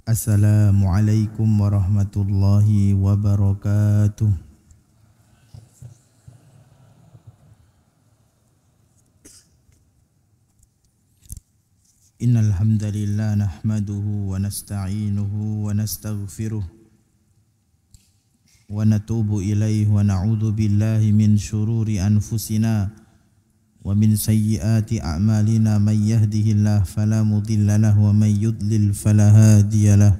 Assalamualaikum warahmatullahi wabarakatuh. Innal hamdalillah nahmaduhu wa nasta'inuhu wa nastaghfiruh wa natubu ilaihi wa na'udzu billahi min syururi anfusina wa min sayyiati a'malina may yahdihillahu fala mudilla lahu wa may yudlil fala hadiyalah.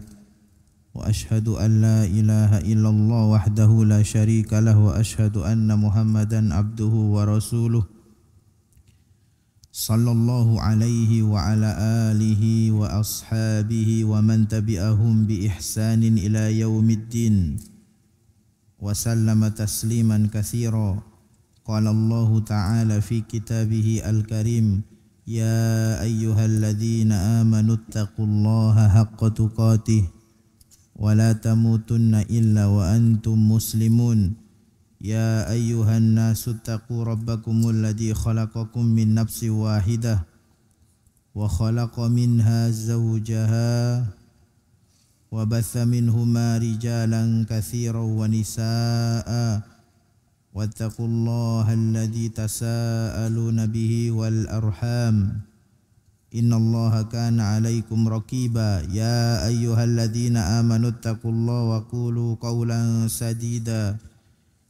Wa ashhadu an la ilaha illallah wahdahu la syarika lahu wa ashhadu anna Muhammadan abduhu wa rasuluh sallallahu alaihi wa ala alihi wa ashabihi wa man tabi'ahum bi ihsanin ila yaumiddin wa sallama tasliman katsira. Qala Allah Ta'ala fi kitabih al-karim, ya ayyuhalladzina amanu taqullaha haqqa tuqatih wa la tamutunna illa wa antum muslimun. Ya ayyuhan nasu taqu rabbakumul ladzi khalaqakum min nafsin wahidah wa khalaqa minha zawjaha wa batha minhuma rijalan katsiran wa nisaa'a wattaqullaha alladzi tasaaluna bihi wal arham innallaha kana 'alaikum raqiba. Ya ayyuhalladzina amanu taqullaha wa qulu qawlan sadida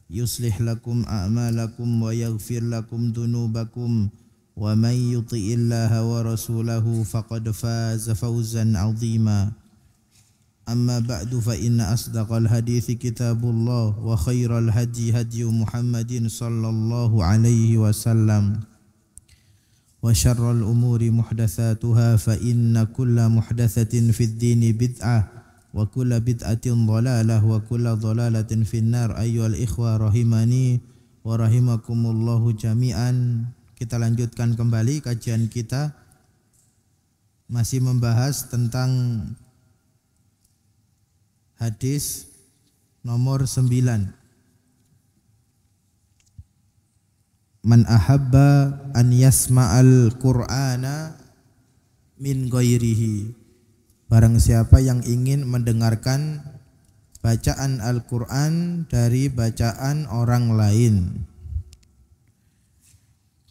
yuslih lakum a'malakum wa yaghfir lakum dunubakum wa may yuti'illaha wa rasulahu faqad faza fawzan 'azima. Amma ba'du fa inna asdaqal hadithi kitabullah wa khairal hadi hadi Muhammadin sallallahu alaihi wasallam wa syarral umuri muhdatsatuha fa inna kulla muhdatsatin fid dini bid'ah wa kulla bid'atin dhalalah wa kulla dhalalatin finnar. Ayyuhal ikhwa rahimani wa rahimakumullahu jami'an. Kita lanjutkan kembali kajian kita, masih membahas tentang hadis nomor 9. Man ahabba an yasma'al Qur'ana min ghairihi. Barang siapa yang ingin mendengarkan bacaan Al-Qur'an dari bacaan orang lain.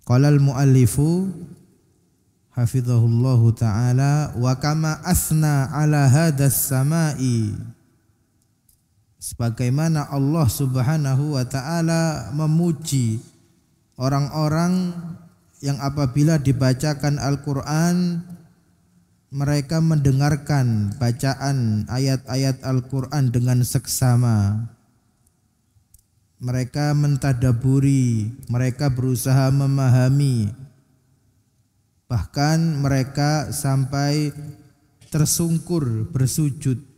Qala al-muallifu hafizahullahu ta'ala wa kama asna ala hadas sama'i. Sebagaimana Allah Subhanahu wa ta'ala memuji orang-orang yang apabila dibacakan Al-Qur'an mereka mendengarkan bacaan ayat-ayat Al-Qur'an dengan seksama. Mereka mentadaburi, mereka berusaha memahami, bahkan mereka sampai tersungkur bersujud.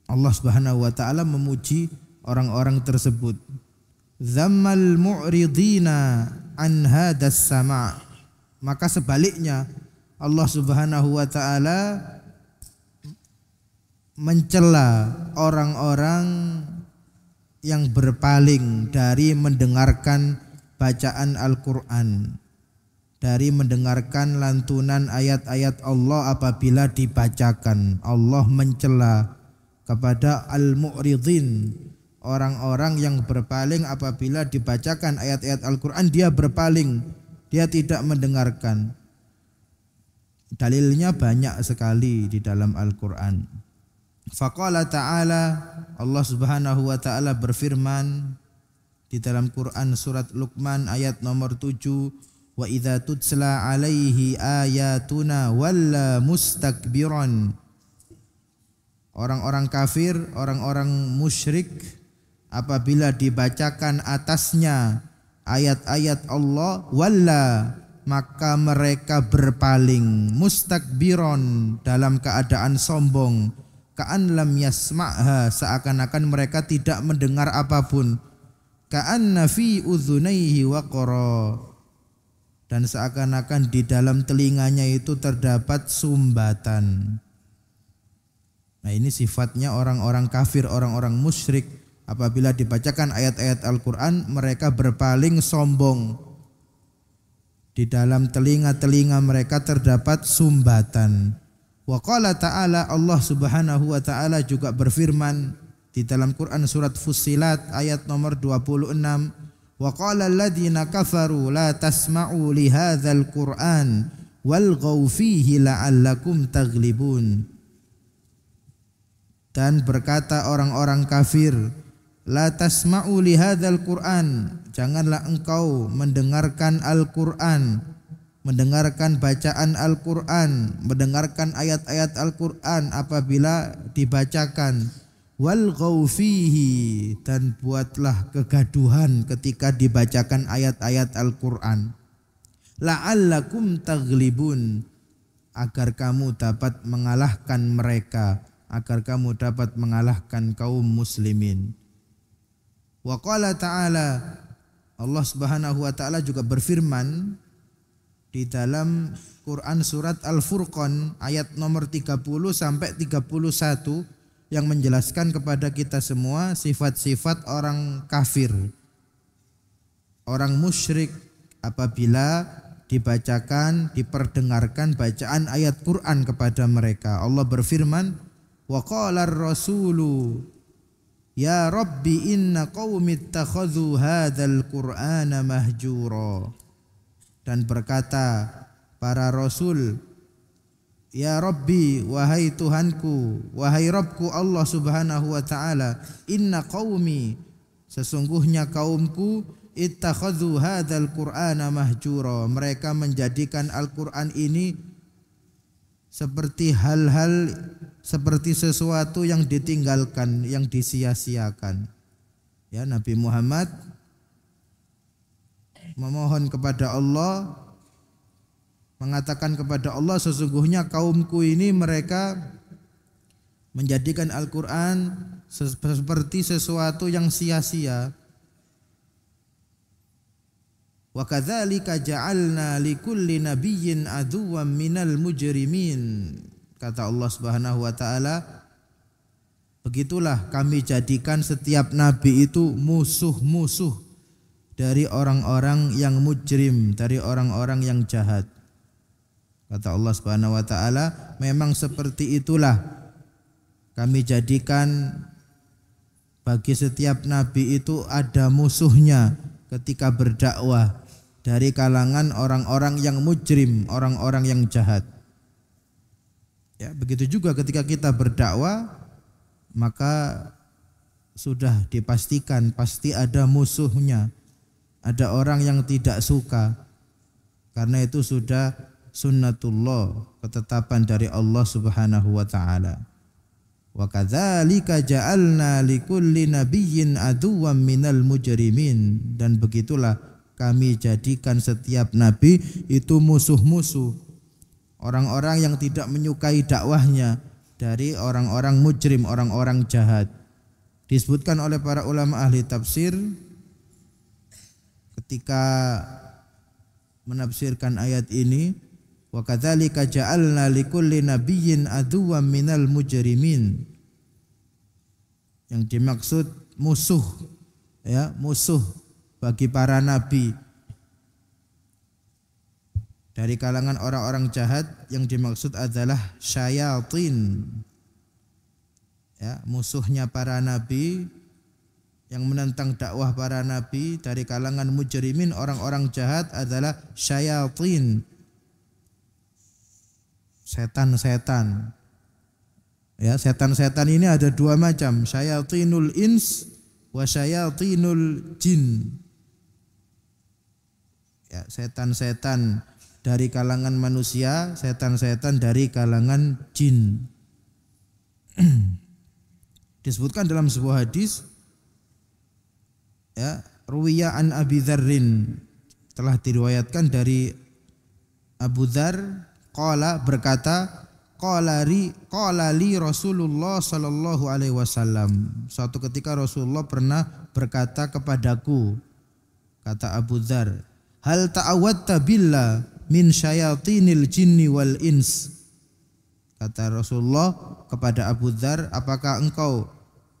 Allah Subhanahu wa ta'ala memuji orang-orang tersebut. Zammal mu'ridina an hadas sama'. Maka sebaliknya Allah Subhanahu wa ta'ala mencela orang-orang yang berpaling dari mendengarkan bacaan Al-Qur'an, dari mendengarkan lantunan ayat-ayat Allah apabila dibacakan. Allah mencela kepada al-mu'ridin, orang-orang yang berpaling apabila dibacakan ayat-ayat Al-Qur'an, dia berpaling, dia tidak mendengarkan. Dalilnya banyak sekali di dalam Al-Qur'an. Faqala ta'ala, Allah Subhanahu wa ta'ala berfirman di dalam Quran surat Luqman ayat nomor 7, wa idza tutsla alaihi ayatuna walla mustakbiran. Orang-orang kafir, orang-orang musyrik apabila dibacakan atasnya ayat-ayat Allah, walla, maka mereka berpaling, mustakbiron, dalam keadaan sombong, ka'an lam yasma'ha, seakan-akan mereka tidak mendengar apapun, ka'anna fi udhunaihi waqara, dan seakan-akan di dalam telinganya itu terdapat sumbatan. Nah, ini sifatnya orang-orang kafir, orang-orang musyrik. Apabila dibacakan ayat-ayat Al-Quran, mereka berpaling sombong. Di dalam telinga-telinga mereka terdapat sumbatan. Wa qala ta'ala, Allah Subhanahu wa taala juga berfirman di dalam Quran surat Fussilat ayat nomor 26, wa qala alladziina kafaru la tasma'u li hadzal Qur'an walghaw fihi la'allakum taghlibun. Dan berkata orang-orang kafir, la tasma'u li hadzal Qur'an, janganlah engkau mendengarkan Al-Qur'an, mendengarkan bacaan Al-Qur'an, mendengarkan ayat-ayat Al-Qur'an apabila dibacakan. Walghaw fihi, dan buatlah kegaduhan ketika dibacakan ayat-ayat Al-Qur'an. La'allakum taghlibun, agar kamu dapat mengalahkan mereka, agar kamu dapat mengalahkan kaum muslimin. Wa qala ta'ala, Allah Subhanahu wa taala juga berfirman di dalam Quran surat Al-Furqan ayat nomor 30 sampai 31 yang menjelaskan kepada kita semua sifat-sifat orang kafir, orang musyrik apabila dibacakan, diperdengarkan bacaan ayat Quran kepada mereka. Allah berfirman, wa qala ar-rasulu ya rabbi inna qaumi ittakhadhu hadzal qur'ana mahjura. Dan berkata para rasul, ya Rabbi, wahai Tuhanku, wahai Rabbku Allah Subhanahu wa taala, inna qaumi, sesungguhnya kaumku, ittakhadhu hadzal qur'ana mahjura, mereka menjadikan Al-Qur'an ini seperti hal-hal, seperti sesuatu yang ditinggalkan, yang disia-siakan. Ya, Nabi Muhammad memohon kepada Allah, mengatakan kepada Allah, sesungguhnya kaumku ini mereka menjadikan Al-Qur'an seperti sesuatu yang sia-sia. Wa kadzalika ja'alna likulli nabiyyin aduwwan minal mujrimin. Kata Allah Subhanahu wa taala, begitulah kami jadikan setiap nabi itu musuh-musuh dari orang-orang yang mujrim, dari orang-orang yang jahat. Kata Allah Subhanahu wa taala, memang seperti itulah kami jadikan bagi setiap nabi itu ada musuhnya ketika berdakwah, dari kalangan orang-orang yang mujrim, orang-orang yang jahat. Ya, begitu juga ketika kita berdakwah, maka sudah dipastikan pasti ada musuhnya. Ada orang yang tidak suka, karena itu sudah sunnatullah, ketetapan dari Allah Subhanahu wa taala. Wa kadzalika ja'alna likulli nabiyyin aduwwan minal mujrimin. Dan begitulah kami jadikan setiap nabi itu musuh-musuh, orang-orang yang tidak menyukai dakwahnya, dari orang-orang mujrim, orang-orang jahat. Disebutkan oleh para ulama ahli tafsir ketika menafsirkan ayat ini, wa kadzalika ja'alna likulli nabiyyin aduwwan minal mujrimin. Yang dimaksud musuh, ya, musuh bagi para nabi dari kalangan orang-orang jahat, yang dimaksud adalah syayatin. Ya, musuhnya para nabi yang menentang dakwah para nabi dari kalangan mujrimin, orang-orang jahat adalah syayatin, setan-setan. Ya, setan-setan ini ada dua macam, syayatinul ins wa syayatinul jin. Ya, setan-setan dari kalangan manusia, setan-setan dari kalangan jin. Disebutkan dalam sebuah hadis, ya, ruwiya an Abi Dzarrin, telah diriwayatkan dari Abu Dzar, qala, berkata, qala li Rasulullah sallallahu alaihi wasallam, suatu ketika Rasulullah pernah berkata kepadaku, kata Abu Dzar, hal ta'awadta billah min syayatinil jinni wal ins. Kata Rasulullah kepada Abu Dzar, apakah engkau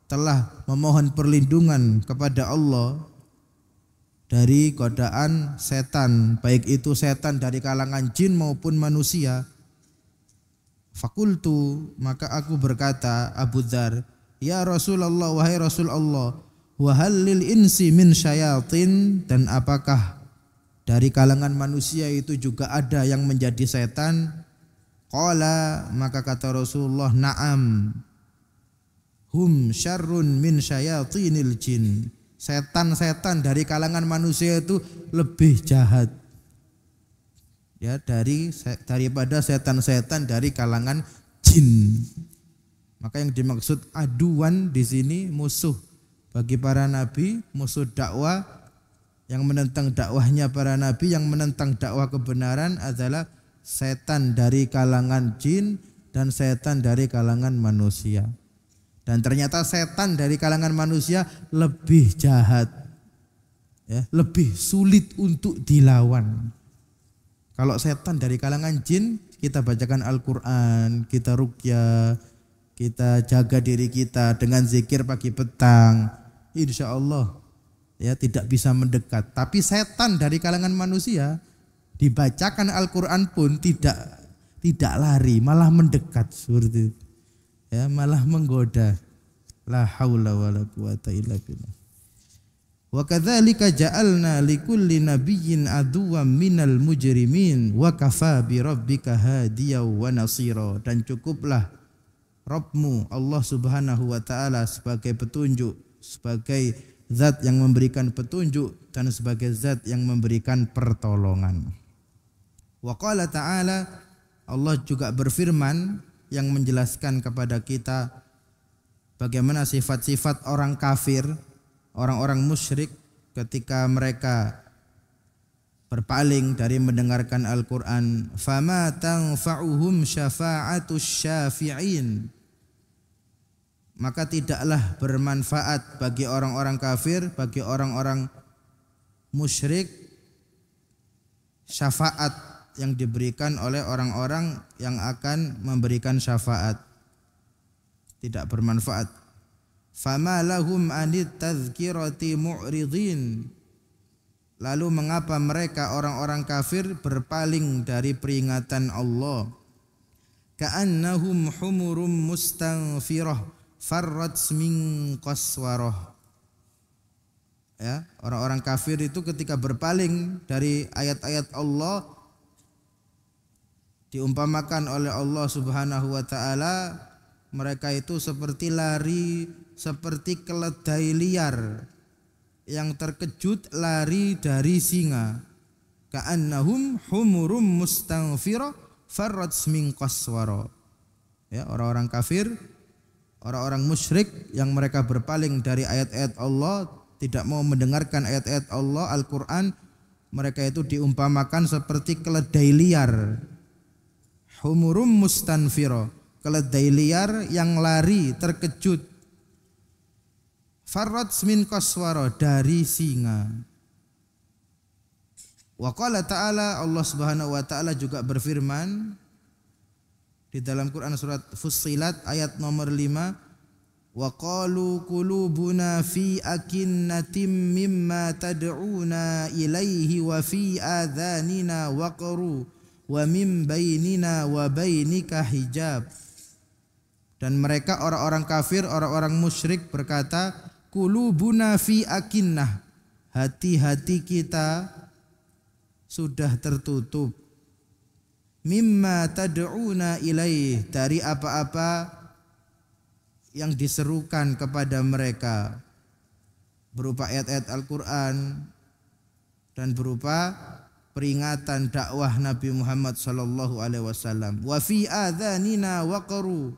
telah memohon perlindungan kepada Allah dari godaan setan, baik itu setan dari kalangan jin maupun manusia? Fakultu, maka aku berkata, Abu Dzar, ya Rasulullah, wahai Rasul Allah, wa hal lil insi min syayatin, dan apakah dari kalangan manusia itu juga ada yang menjadi setan? Qala, maka kata Rasulullah, na'am, hum syarrun min syayatinil jin. Setan-setan dari kalangan manusia itu lebih jahat, ya, daripada setan-setan dari kalangan jin. Maka yang dimaksud aduan di sini musuh bagi para nabi, musuh dakwah yang menentang dakwahnya para nabi, yang menentang dakwah kebenaran adalah setan dari kalangan jin dan setan dari kalangan manusia. Dan ternyata setan dari kalangan manusia lebih jahat, ya, lebih sulit untuk dilawan. Kalau setan dari kalangan jin, kita bacakan Al-Quran, kita ruqyah, kita jaga diri kita dengan zikir pagi petang, insya Allah, ya, tidak bisa mendekat. Tapi setan dari kalangan manusia, dibacakan Al-Quran pun tidak lari, malah mendekat seperti itu. Ya, malah menggoda. La haula wala quwata illa billah. Wa kadzalika ja'alna likulli nabiyyin aduwwan minal mujrimin wa kafa bi rabbika hadiyan wa nasira. Dan cukuplah Rabbmu Allah Subhanahu wa taala sebagai petunjuk, sebagai zat yang memberikan petunjuk dan sebagai zat yang memberikan pertolongan. Wa qala ta'ala, Allah juga berfirman yang menjelaskan kepada kita bagaimana sifat-sifat orang kafir, orang-orang musyrik ketika mereka berpaling dari mendengarkan Al-Quran. Fama tanfa'uhum syafa'atus syafi'in. Maka tidaklah bermanfaat bagi orang-orang kafir, bagi orang-orang musyrik, syafaat yang diberikan oleh orang-orang yang akan memberikan syafaat. Tidak bermanfaat. Fama lahum anit tazkirati mu'ridin. Lalu mengapa mereka orang-orang kafir berpaling dari peringatan Allah? Ka'annahum humurum mustanfirah farrat min qaswarah. Ya, orang-orang kafir itu ketika berpaling dari ayat-ayat Allah diumpamakan oleh Allah Subhanahu wa taala, mereka itu seperti lari, seperti keledai liar yang terkejut lari dari singa. Ka'annahum humurum mustanfira farrat min qaswara. Ya, orang-orang kafir, orang-orang musyrik yang mereka berpaling dari ayat-ayat Allah, tidak mau mendengarkan ayat-ayat Allah, Al-Qur'an, mereka itu diumpamakan seperti keledai liar. Humurum mustanfira, keledai liar yang lari terkejut. Farrat min qaswara, dari singa. Wa qala ta'ala, Allah Subhanahu wa taala juga berfirman di dalam Quran surat Fussilat ayat nomor 5, wa qalu qulubuna fi akinnatim mimma tad'una ilaihi wa fi adhanina waqru wa min bainina wa bainika hijab. Dan mereka orang-orang kafir, orang-orang musyrik berkata, qulubuna fi akinnah, hati-hati kita sudah tertutup, mimma tad'una ilaih, dari apa-apa yang diserukan kepada mereka berupa ayat-ayat Al-Quran dan berupa peringatan dakwah Nabi Muhammad sallallahu alaihi wasallam. Wa fi adhanina waqru,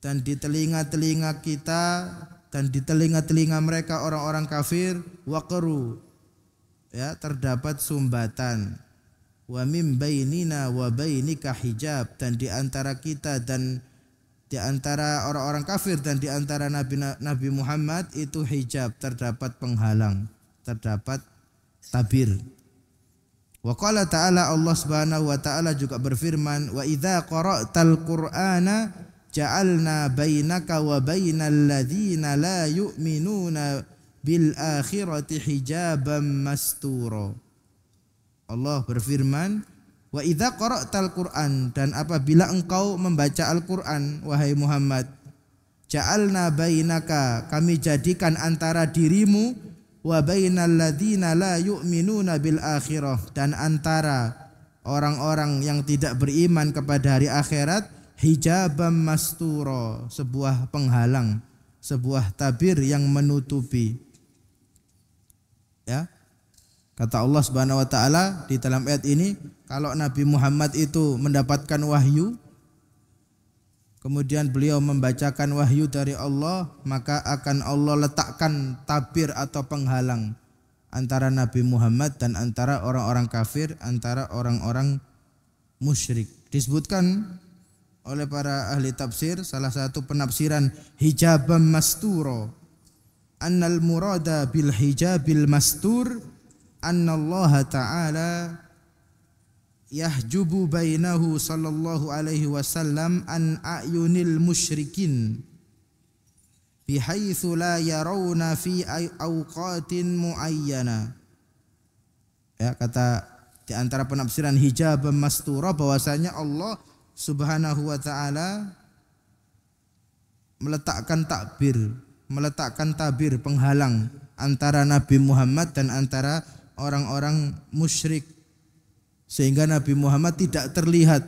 dan di telinga-telinga kita dan di telinga-telinga mereka orang-orang kafir, waqru, ya, terdapat sumbatan. Wa mim bainina wa bainika hijab, dan di antara kita dan di antara orang-orang kafir dan di antara Nabi Muhammad itu hijab, terdapat penghalang, terdapat tabir. Wa qala ta'ala, Allah Subhanahu wa taala juga berfirman, wa idza qara'tal qur'ana ja'alna bainaka wa bainal ladzina la yu'minuna bil akhirati hijaban mastura. Allah berfirman, Wa idza qara'tal Qur'an, dan apabila engkau membaca Al-Qur'an wahai Muhammad, ja'alna bainaka, kami jadikan antara dirimu, wa bainal ladzina la yu'minuna bil akhirah, dan antara orang-orang yang tidak beriman kepada hari akhirat, hijabam masturo, sebuah penghalang, sebuah tabir yang menutupi. Ya. Kata Allah Subhanahu wa taala di dalam ayat ini, kalau Nabi Muhammad itu mendapatkan wahyu, kemudian beliau membacakan wahyu dari Allah, maka akan Allah letakkan tabir atau penghalang antara Nabi Muhammad dan antara orang-orang kafir, antara orang-orang musyrik. Disebutkan oleh para ahli tafsir, salah satu penafsiran hijabam masturo, annal murada bil hijabil mastur annallaha ta'ala yahjubu bainahu sallallahu alaihi wasallam an a'yunil musyrikin bihaitsu la yarawna fi awqatin muayyana. Ya, kata di antara penafsiran hijab mastura, bahwasanya Allah Subhanahu wa taala meletakkan tabir penghalang antara Nabi Muhammad dan antara orang-orang musyrik, sehingga Nabi Muhammad tidak terlihat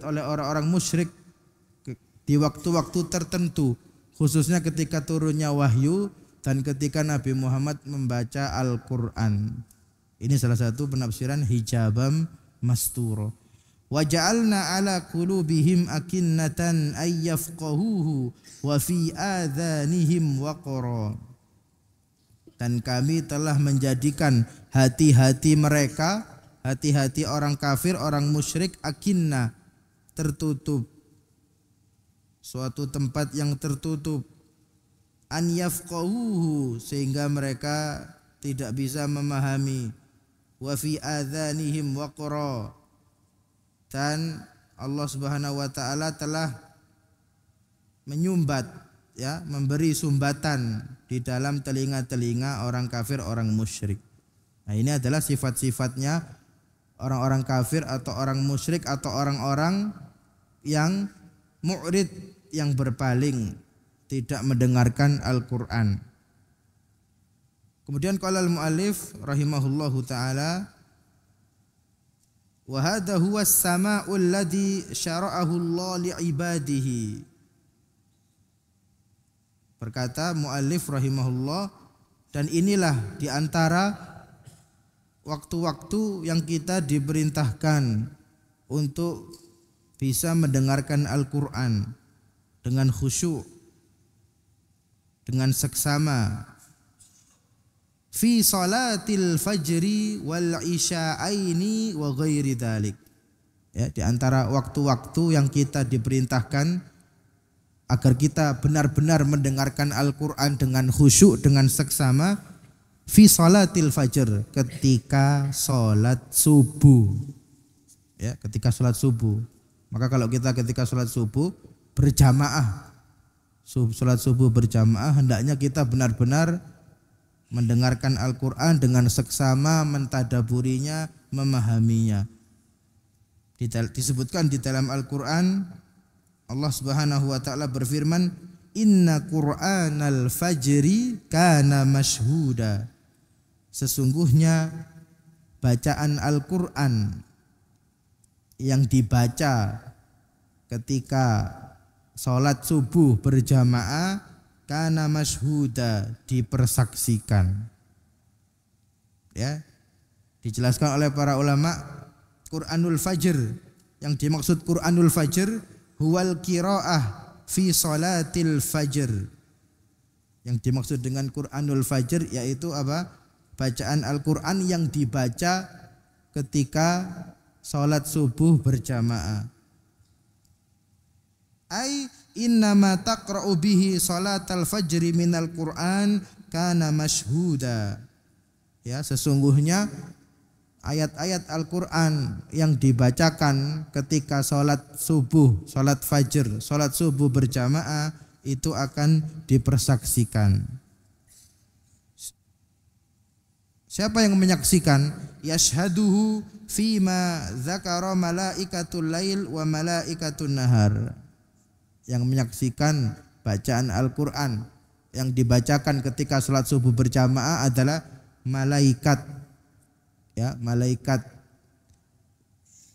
oleh orang-orang musyrik di waktu-waktu tertentu, khususnya ketika turunnya wahyu dan ketika Nabi Muhammad membaca Al-Qur'an. Ini salah satu penafsiran hijabam masturo. Wa ja'alna ala qulubihim akinnatan ay yafqahuhu wa fi adhanihim waqra. Dan kami telah menjadikan hati-hati mereka, hati-hati orang kafir, orang musyrik, akinna, tertutup, suatu tempat yang tertutup, an yafqahuhu, sehingga mereka tidak bisa memahami, wa fi adhanihim waqra, dan Allah Subhanahu wa taala telah menyumbat, ya, memberi sumbatan di dalam telinga-telinga orang kafir, orang musyrik. Nah, ini adalah sifat-sifatnya orang-orang kafir atau orang musyrik atau orang-orang yang mu'rid, yang berpaling, tidak mendengarkan Al-Qur'an. Kemudian qala al-muallif rahimahullahu taala, wa hadha huwa as-sama'ul ladzi syara'ahu Allah li'ibadihi. Berkata muallif rahimahullah, dan inilah di antara waktu-waktu yang kita diperintahkan untuk bisa mendengarkan Al-Qur'an dengan khusyuk, dengan seksama, fi salatil fajri wal isya'aini wa ghairi dzalik. Ya, di antara waktu-waktu yang kita diperintahkan agar kita benar-benar mendengarkan Al-Qur'an dengan khusyuk, dengan seksama, fi salatil fajr, ketika salat subuh. Ya, ketika salat subuh. Maka kalau kita ketika salat subuh berjamaah, salat subuh berjamaah, hendaknya kita benar-benar mendengarkan Al-Qur'an dengan seksama, mentadaburinya, memahaminya. Disebutkan di dalam Al-Qur'an, Allah Subhanahu wa taala berfirman, inna Qur'anal fajri kana mashhuda. Sesungguhnya bacaan Al-Qur'an yang dibaca ketika salat subuh berjamaah, kana mashhuda, dipersaksikan. Ya, dijelaskan oleh para ulama, Qur'anul Fajr, yang dimaksud Qur'anul Fajr huwal qiraah fi salatil fajr. Yang dimaksud dengan Qur'anul Fajr yaitu apa? Bacaan Al-Qur'an yang dibaca ketika salat subuh berjamaah. Ai innama taqra'u bihi salatal fajri minal Qur'an kana mashhuda. Ya, sesungguhnya ayat-ayat Al-Qur'an yang dibacakan ketika salat subuh, salat fajr, salat subuh berjamaah itu akan dipersaksikan. Siapa yang menyaksikan? Yashhaduhu fima dzakara malaikatul lail wa malaikatun nahar. Yang menyaksikan bacaan Al-Qur'an yang dibacakan ketika salat subuh berjamaah adalah malaikat, ya, malaikat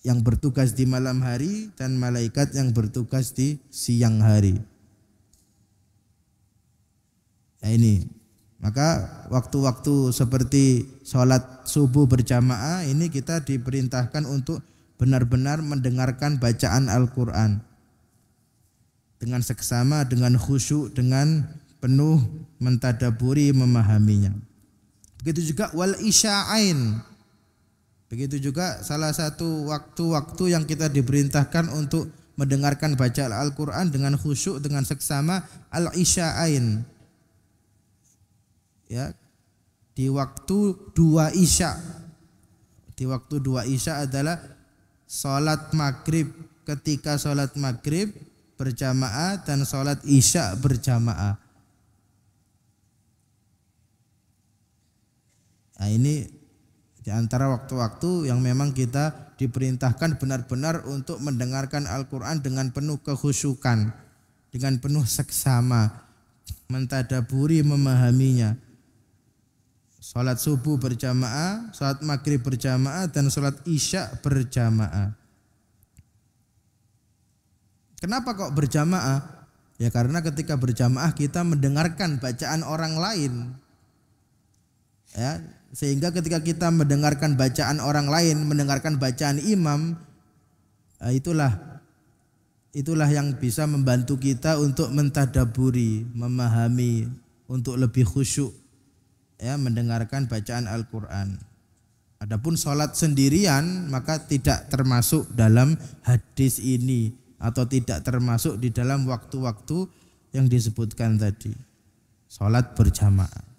yang bertugas di malam hari dan malaikat yang bertugas di siang hari. Nah ini, maka waktu-waktu seperti sholat subuh berjamaah ini kita diperintahkan untuk benar-benar mendengarkan bacaan Al-Quran dengan seksama, dengan khusyuk, dengan penuh mentadaburi, memahaminya. Begitu juga wal isya'ain. Begitu juga salah satu waktu-waktu yang kita diperintahkan untuk mendengarkan bacaan Al-Quran dengan khusyuk, dengan seksama, al-isya'ain. Ya, di waktu dua isya. Di waktu dua isya adalah salat maghrib, ketika salat maghrib berjamaah dan salat isya berjamaah. Nah ini di antara waktu-waktu yang memang kita diperintahkan benar-benar untuk mendengarkan Al-Quran dengan penuh kekhusyukan, dengan penuh seksama, mentadaburi, memahaminya. Salat subuh berjamaah, salat maghrib berjamaah, dan salat isya berjamaah. Kenapa kok berjamaah? Ya karena ketika berjamaah kita mendengarkan bacaan orang lain. Ya, sehingga ketika kita mendengarkan bacaan orang lain, mendengarkan bacaan imam, itulah yang bisa membantu kita untuk mentadaburi, memahami, untuk lebih khusyuk, ya, mendengarkan bacaan Al-Quran. Adapun sholat sendirian maka tidak termasuk dalam hadis ini atau tidak termasuk di dalam waktu-waktu yang disebutkan tadi. Sholat berjamaah.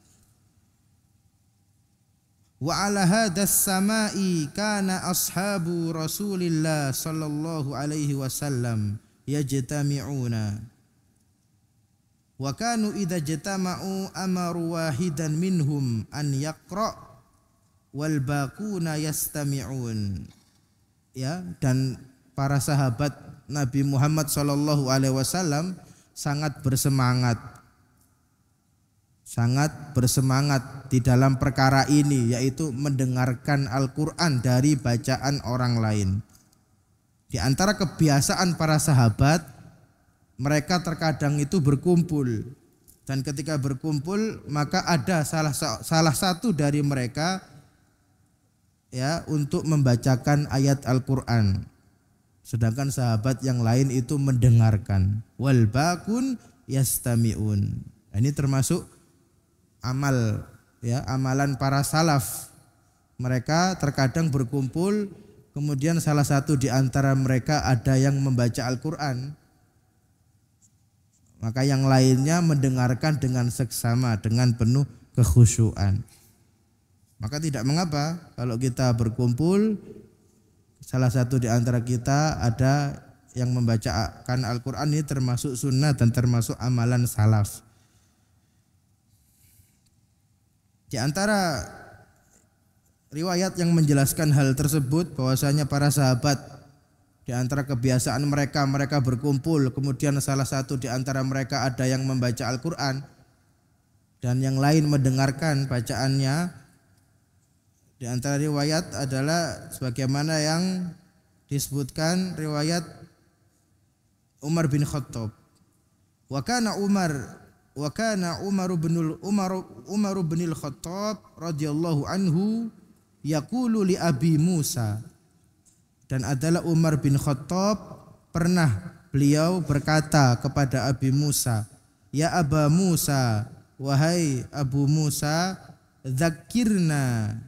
Wa ala hadas samai kana ashabu Rasulillah sallallahu alaihi wasallam yajtami'una wa kanu idza jatama'u amaru wahidan minhum an yaqra wal baquna yastami'un. Ya, dan para sahabat Nabi Muhammad sallallahu alaihi wasallam sangat bersemangat di dalam perkara ini, yaitu mendengarkan Al-Quran dari bacaan orang lain. Di antara kebiasaan para sahabat, mereka terkadang itu berkumpul, dan ketika berkumpul maka ada salah satu dari mereka, ya, untuk membacakan ayat Al-Quran, sedangkan sahabat yang lain itu mendengarkan. Wal baqun yastami'un. Ini termasuk amal, ya, amalan para salaf. Mereka terkadang berkumpul, kemudian salah satu di antara mereka ada yang membaca Al-Quran, maka yang lainnya mendengarkan dengan seksama, dengan penuh kekhusyuan. Maka tidak mengapa kalau kita berkumpul, salah satu di antara kita ada yang membacakan Al-Quran. Ini termasuk sunnah dan termasuk amalan salaf. Di antara riwayat yang menjelaskan hal tersebut, bahwasanya para sahabat di antara kebiasaan mereka berkumpul, kemudian salah satu di antara mereka ada yang membaca Al-Quran dan yang lain mendengarkan bacaannya. Di antara riwayat adalah sebagaimana yang disebutkan riwayat Umar bin Khattab. Wa kana Umar bin Khattab radhiyallahu anhu yaqulu li Abi Musa. Dan adalah Umar bin Khattab pernah beliau berkata kepada Abi Musa, ya Aba Musa, wahai Abu Musa, zakirna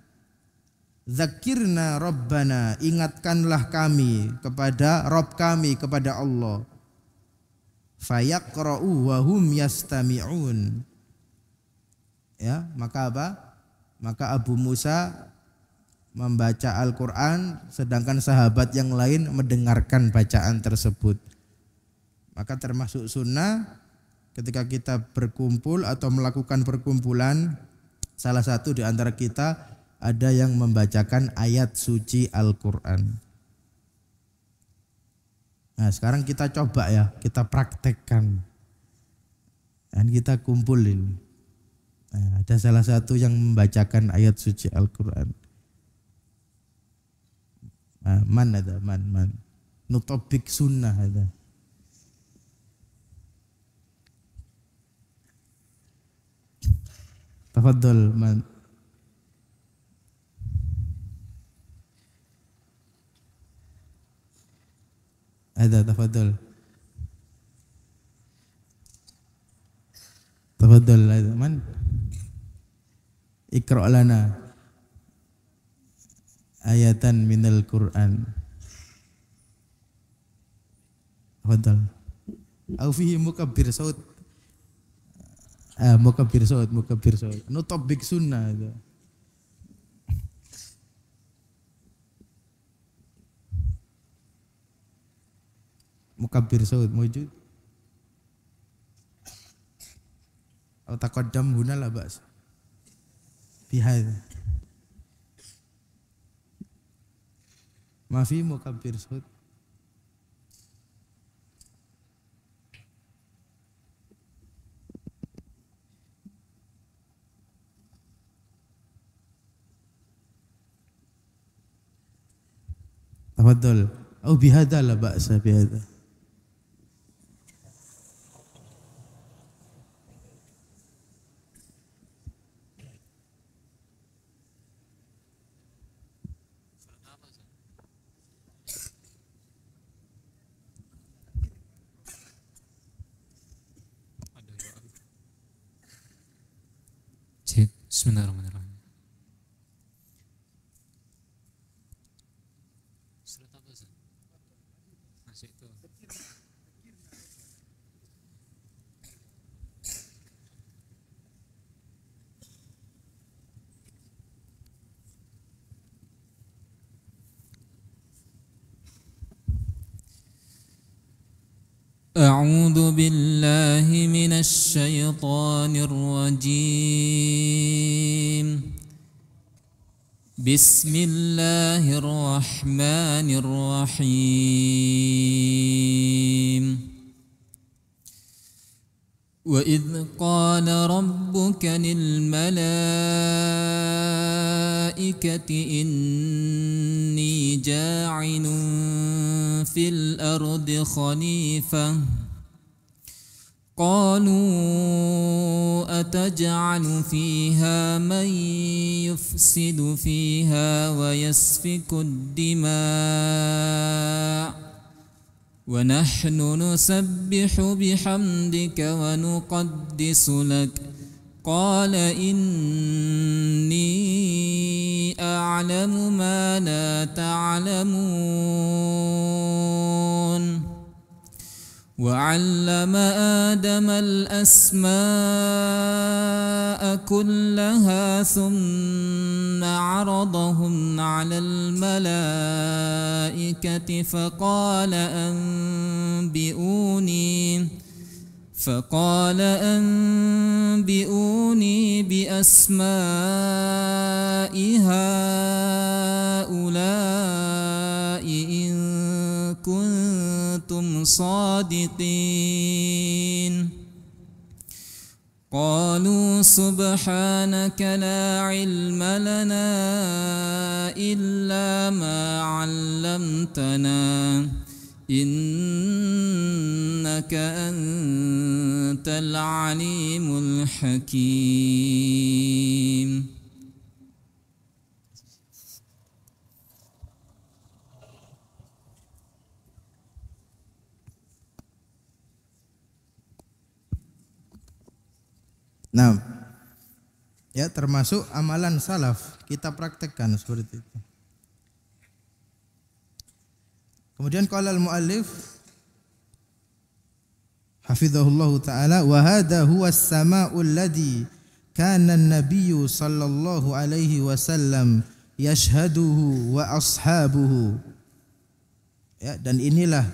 Rabbana, ingatkanlah kami kepada Rabb kami, kepada Allah. Fayaqra'u wa hum yastami'un. Ya, maka apa? Maka Abu Musa membaca Al-Quran, sedangkan sahabat yang lain mendengarkan bacaan tersebut. Maka termasuk sunnah ketika kita berkumpul atau melakukan perkumpulan, salah satu di antara kita ada yang membacakan ayat suci Al-Quran. Nah sekarang kita coba ya, kita praktekkan. Dan kita kumpulin. Nah, ada salah satu yang membacakan ayat suci Al-Quran. Nah, man ada, man. Nutobik sunnah ada. Tafadhol man. Ada, tafadhol. Tafadhol ada man. Iqra' lana ayatan minal Qur'an. Tafadhol. Au fihi mukabbir saut. Mukabbir saut. Nutobik sunnah itu. Mukabbir saut mujud. Au taqaddam huna la ba's. Bihad. Ma fi mukabbir saut. Tafadhol. Au bihadza la ba'sa bihadza. Bismillahirrahmanirrahim. Surat apa sih? Masih itu. أعوذ بالله من الشيطان الرجيم. بسم الله الرحمن الرحيم. وإذ قال ربك للملائكة إني جاعل في الأرض خليفة قالوا أتجعل فيها من يفسد فيها ويسفك الدماء ونحن نسبح بحمدك ونقدس لك قال إني أعلم ما لا تعلمون وعلم آدم الأسماء كلها ثم عرضهم على الملائكة فقال أنبئوني بأسماء هؤلاء إن كنتم صادقين قالوا سبحانك لا علم لنا إلا ما علمتنا إنك أنت العليم الحكيم. Nah, ya termasuk amalan salaf kita praktekkan seperti itu. Kemudian qala al-muallif hafizahullahu taala wa hadha huwa as-sama'u alladhi kana an-nabiyyu sallallahu alaihi wasallam yashhaduhu wa ashabuhu. Ya, dan inilah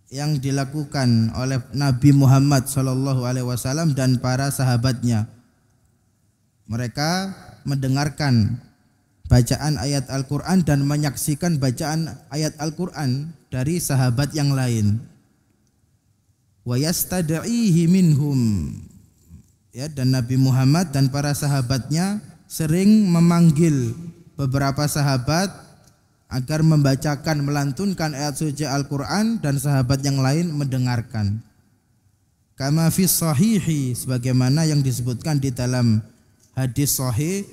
yang dilakukan oleh Nabi Muhammad sallallahu alaihi wasallam dan para sahabatnya. Mereka mendengarkan bacaan ayat Al-Quran dan menyaksikan bacaan ayat Al-Quran dari sahabat yang lain. Wa yastad'ihi minhum, ya, dan Nabi Muhammad dan para sahabatnya sering memanggil beberapa sahabat agar membacakan, melantunkan ayat suci Al-Quran dan sahabat yang lain mendengarkan. Kama fi sahihi, sebagaimana yang disebutkan di dalam hadis sahih,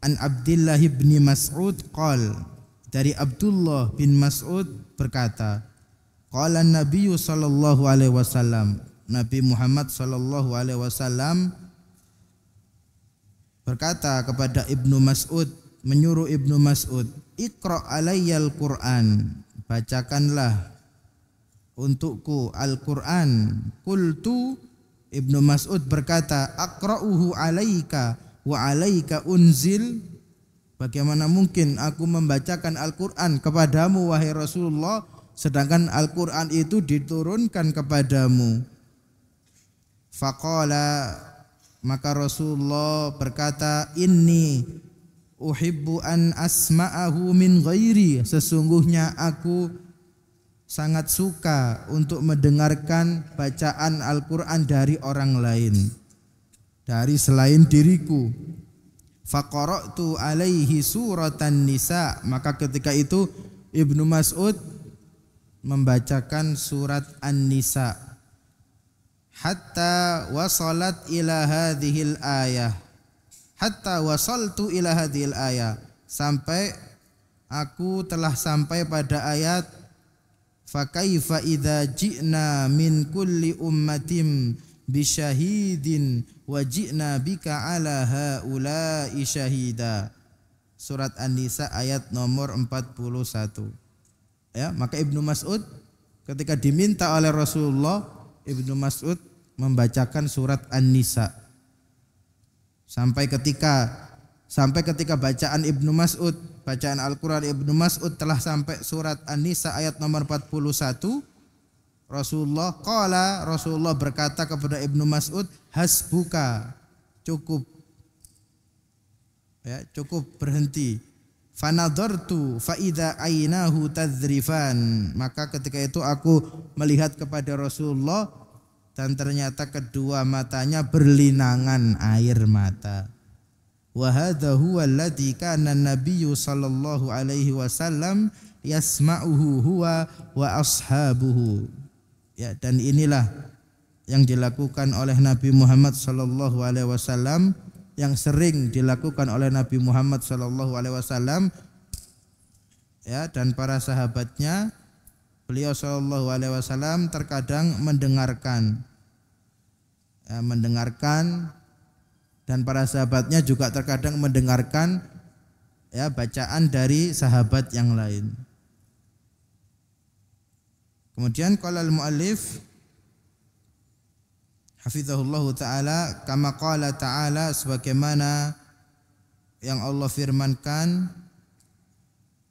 an Abdullah bin Mas'ud qal, dari Abdullah bin Mas'ud berkata, qala Nabi sallallahu alaihi wasallam, Nabi Muhammad sallallahu alaihi wasallam berkata kepada Ibnu Mas'ud, menyuruh Ibnu Mas'ud, Iqra alayyal Qur'an, bacakanlah untukku Al-Quran. Qultu, Ibnu Mas'ud berkata, aqra'uhu alaika wa alaika unzil, bagaimana mungkin aku membacakan Al-Quran kepadamu wahai Rasulullah, sedangkan Al-Quran itu diturunkan kepadamu. Faqala, maka Rasulullah berkata, inni uhibbu an asma'ahu min ghairi, sesungguhnya aku sangat suka untuk mendengarkan bacaan Al-Quran dari orang lain, dari selain diriku. Faqara'tu alaihi suratan nisa, maka ketika itu Ibnu Mas'ud membacakan surat An-Nisa. Hatta wasalat ila hadhil ayah, hatta wasaltu ila hadhil ayah, sampai aku telah sampai pada ayat fakaifa idza ji'na min kulli ummatin bisyahidin wa ji'na bika ala haula'i syahida. Surat An-Nisa ayat nomor 41. Ya, maka Ibnu Mas'ud ketika diminta oleh Rasulullah, Ibnu Mas'ud membacakan surat An-Nisa. Sampai ketika bacaan Ibnu Mas'ud, bacaan Al-Quran Ibnu Mas'ud telah sampai surat An-Nisa ayat nomor 41, Rasulullah berkata kepada Ibnu Mas'ud, hasbuka, cukup, ya, cukup, berhenti. Fanadartu fa idza ainahu tadzrifan, maka ketika itu aku melihat kepada Rasulullah dan ternyata kedua matanya berlinangan air mata. Wa hadza huwa alladzi kana an-nabiyyu sallallahu alaihi wasallam yasma'uhu huwa wa ashabuhu. Ya, dan inilah yang dilakukan oleh Nabi Muhammad sallallahu alaihi wasallam, yang sering dilakukan oleh Nabi Muhammad sallallahu alaihi wasallam, ya, dan para sahabatnya. Beliau sallallahu alaihi wasallam terkadang mendengarkan, ya, dan para sahabatnya juga terkadang mendengarkan, ya, bacaan dari sahabat yang lain. Kemudian qala al-muallif hafizahullahu ta'ala, kama qala ta'ala, sebagaimana yang Allah firmankan,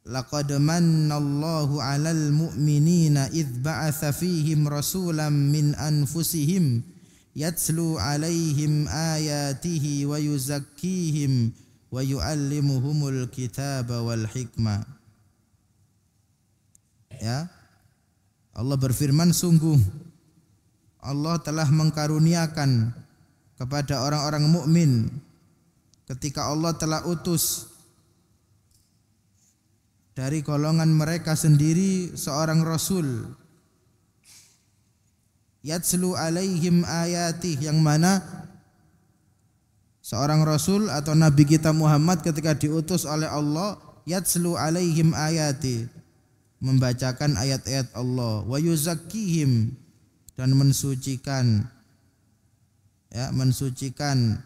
laqad mannallahu 'alal mu'minina idz ba'atsa fihim rasulan min anfusihim yatslu 'alaihim ayatihi wa yuzakkihim wa yu'allimuhumul kitaba wal hikmah. Ya, Allah berfirman, sungguh Allah telah mengkaruniakan kepada orang-orang mukmin ketika Allah telah utus dari golongan mereka sendiri seorang rasul, yatslu alaihim ayatih, yang mana seorang rasul atau nabi kita Muhammad ketika diutus oleh Allah, yatslu alaihim ayati, membacakan ayat-ayat Allah, wa yuzakkihim, dan mensucikan, ya, mensucikan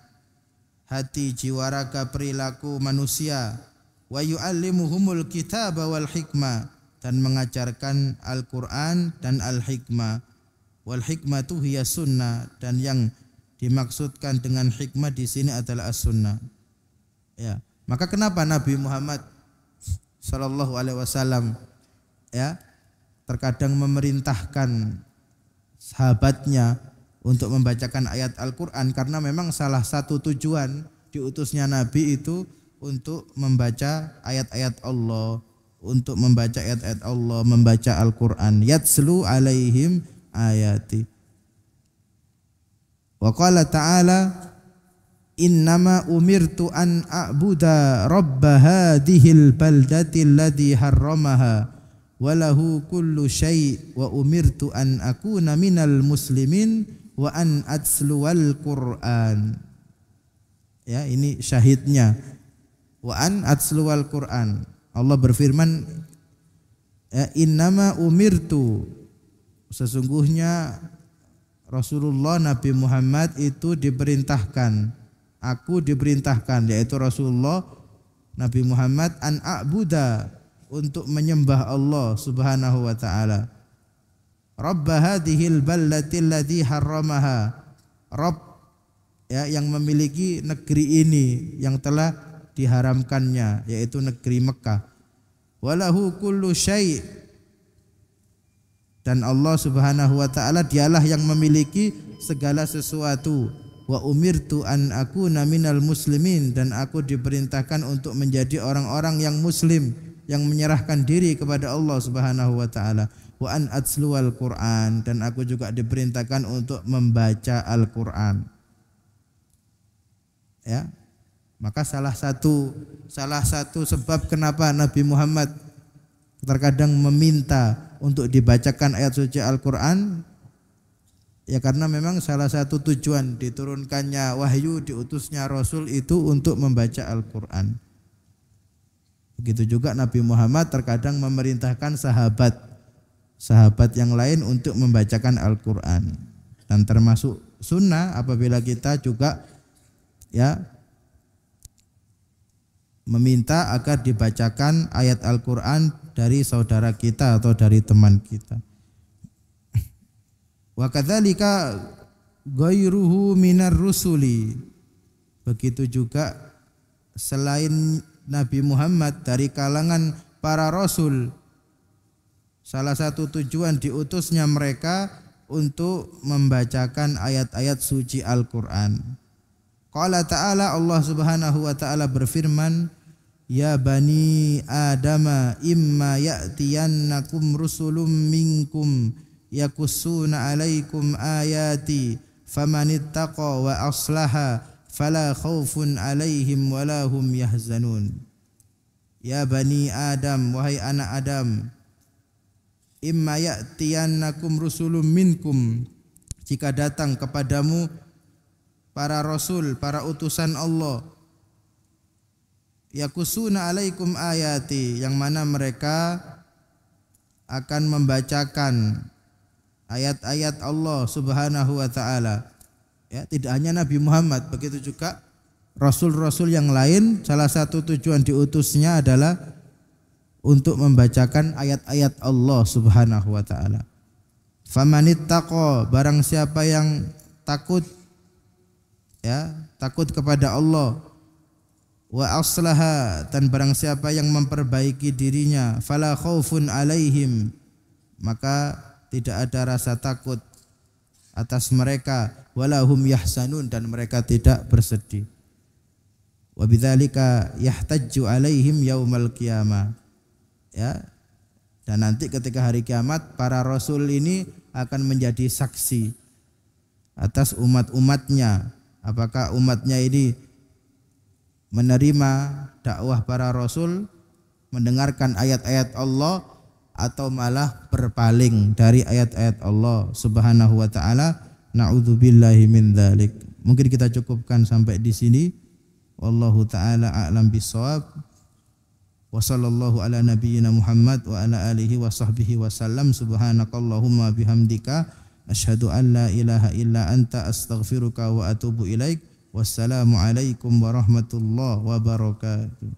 hati, jiwa, raga, perilaku manusia, wa yu'allimuhumul kitaba wal hikmah, dan mengajarkan Al-Quran dan Al-Hikmah. Wal hikmatu hiya sunnah, dan yang dimaksudkan dengan hikmah di sini adalah as-sunnah. Ya, maka kenapa Nabi Muhammad sallallahu alaihi wasallam, ya, terkadang memerintahkan sahabatnya untuk membacakan ayat Al-Quran? Karena memang salah satu tujuan diutusnya Nabi itu untuk membaca ayat-ayat Allah, untuk membaca ayat-ayat Allah, membaca Al-Quran. Yatslu alaihim ayati. Wa qala ta'ala innama umirtu an a'buda rabba hadhil baldati alladhi harramaha walahu kullu syai' wa umirtu an akuna minal muslimin wa an atsluwal Qur'an. Ya, ini syahidnya. Wa an atsluwal Qur'an. Allah berfirman, ya, innama umirtu, sesungguhnya Rasulullah Nabi Muhammad itu diperintahkan, aku diperintahkan, yaitu Rasulullah Nabi Muhammad, an a'buda, untuk menyembah Allah Subhanahu wa taala. Rabb hadhil ballati allati harramaha, Rabb, ya, yang memiliki negeri ini yang telah diharamkannya, yaitu negeri Mekah. Walahu kullu syai', dan Allah Subhanahu wa taala dialah yang memiliki segala sesuatu. Wa umirtu an akuna minal muslimin, dan aku diperintahkan untuk menjadi orang-orang yang muslim, yang menyerahkan diri kepada Allah Subhanahu wa taala. Wa an atsluwal Qur'an, dan aku juga diperintahkan untuk membaca Al-Qur'an. Ya. Maka salah satu sebab kenapa Nabi Muhammad terkadang meminta untuk dibacakan ayat suci Al-Quran, ya karena memang salah satu tujuan diturunkannya wahyu, diutusnya Rasul itu untuk membaca Al-Quran. Begitu juga Nabi Muhammad terkadang memerintahkan sahabat yang lain untuk membacakan Al-Quran. Dan termasuk sunnah apabila kita juga, ya, meminta agar dibacakan ayat Al-Quran dari saudara kita atau dari teman kita. Wa kadzalika ghairuhu minar rusuli, begitu juga selain Nabi Muhammad dari kalangan para rasul, salah satu tujuan diutusnya mereka untuk membacakan ayat-ayat suci Al-Quran. Qala ta'ala, Allah Subhanahu wa ta'ala berfirman, ya bani adama imma ya'tiyannakum rusulun minkum yakussuna alaikum ayati famanittaqa wa aslaha fala khawfun alaihim wala hum yahzanun. Ya bani Adam, wahai anak Adam, imma ya'tiyannakum rusulun minkum, jika datang kepadamu para rasul, para utusan Allah, yakusuna alaikum ayati, yang mana mereka akan membacakan ayat-ayat Allah Subhanahu wa taala. Ya, tidak hanya Nabi Muhammad, begitu juga rasul-rasul yang lain, salah satu tujuan diutusnya adalah untuk membacakan ayat-ayat Allah Subhanahu wa taala. Famanittaqa, barang siapa yang takut, ya, takut kepada Allah, wa aslaha, dan barang siapa yang memperbaiki dirinya, fala khaufun alaihim, maka tidak ada rasa takut atas mereka, wala hum yahsanun, dan mereka tidak bersedih. Wa bidzalika yahtajju alaihim yaumal qiyamah, ya, dan nanti ketika hari kiamat para rasul ini akan menjadi saksi atas umat-umatnya, apakah umatnya ini menerima dakwah para rasul, mendengarkan ayat-ayat Allah, atau malah berpaling dari ayat-ayat Allah Subhanahu wa taala. Na'udzubillahi min dzalik. Mungkin kita cukupkan sampai di sini. Wallahu taala a'lam bissawab. Wa sallallahu ala nabiyyina Muhammad wa ala alihi wa sahbihi wasallam. Subhanakallahumma bihamdika asyhadu an la ilaha illa anta astaghfiruka wa atubu ilaik. Wassalamualaikum warahmatullahi wabarakatuh.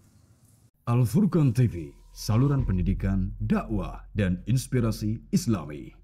Al Furqan TV, saluran pendidikan, dakwah dan inspirasi Islami.